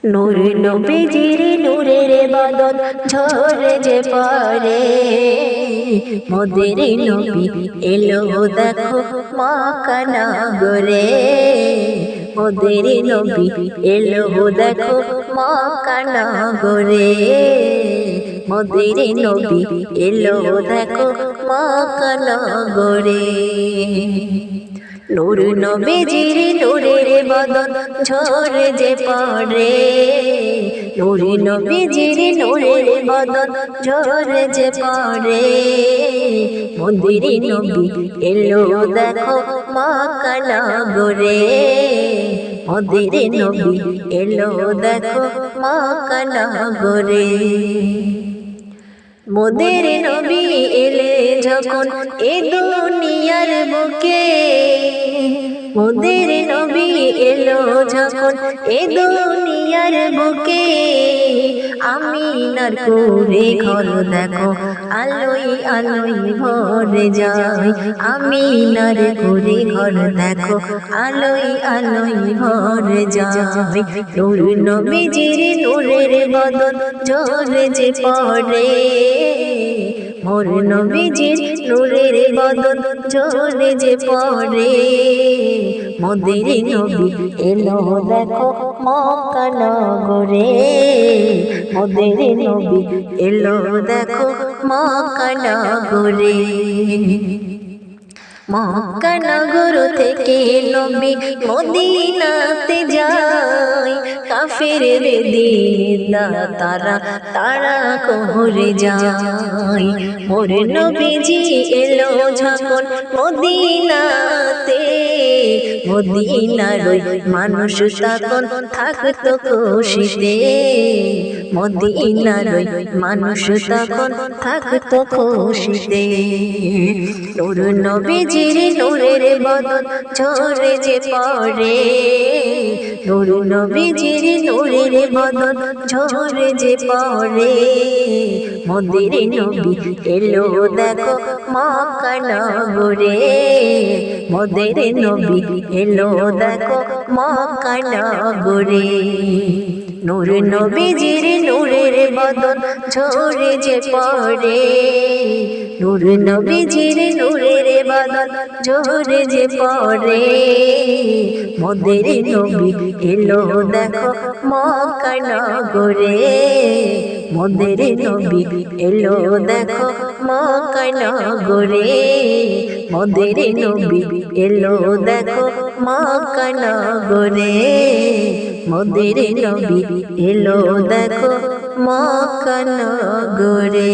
নূর নবীজির নূরের বাদল ঝরে যে পড়ে, মোদের নবী এলো দেখো মক্কা নগরে। মোদের নবী এলো দেখো মক্কা নগরে। মোদের নবী এলো দেখো মক্কা নগরে। নূর নবীজির নূরের বাদল ঝরে যে পড়ে, নূর নবীজির নূরের বাদল ঝরে যে পড়ে। মোদের নবী এলো দেখো মক্কা নগরে। মোদের নবী এলো দেখো মক্কা নগরে। মোদের নবী এলে যখন এ দুনিয়ার বুকে, মোদের নবী এলো যখন এ দুনিয়ার বুকে, আমিনার কোলে ঘর দেখো আলোয় আলোয় ভরে যায়। আমিনার কোলে ঘর দেখো আলোয় আলোয় ভরে যায়। নূর নবীজির নূরের বাদল ঝরে যে পড়ে, মোর নবীজির নূরের বাদল ঝরে যে পড়ে। মোদের নবী এলো দেখো মক্কা নগরে। মোদের নবী এলো দেখো মক্কা নগরে। মক্কা নগর থেকে নবী মদিনাতে যায়, কাফের বেদিনা তারা তারা করে যায়। মোর নবীজি এলো যখন মদিনাতে, মদিনার মানুষ তখন থাকতো খুশিতে। মদিনার মানুষ তখন থাকতো খুশিতে। নূর নবীজির নূরের বাদল ঝরে যে পড়ে, নূর নবীজির নূরের বাদল ঝরে যে পড়ে। মোদের নবী এলো দেখো মক্কা নগরে। মোদের নবী এলো দেখো মক্কা নগরে। নূর নবীজির নূরের বাদল ঝরে যে পড়ে, নূর নবীজির নূরের বাদল ঝরে যে পড়ে। মোদের নবী এলো দেখো মক্কা নগরে। মোদের নবী এলো দেখো মক্কা নগরে। মোদের নবী এলো দেখো মক্কা নগরে। মোদের নবী এলো দেখো মক্কা নগরে।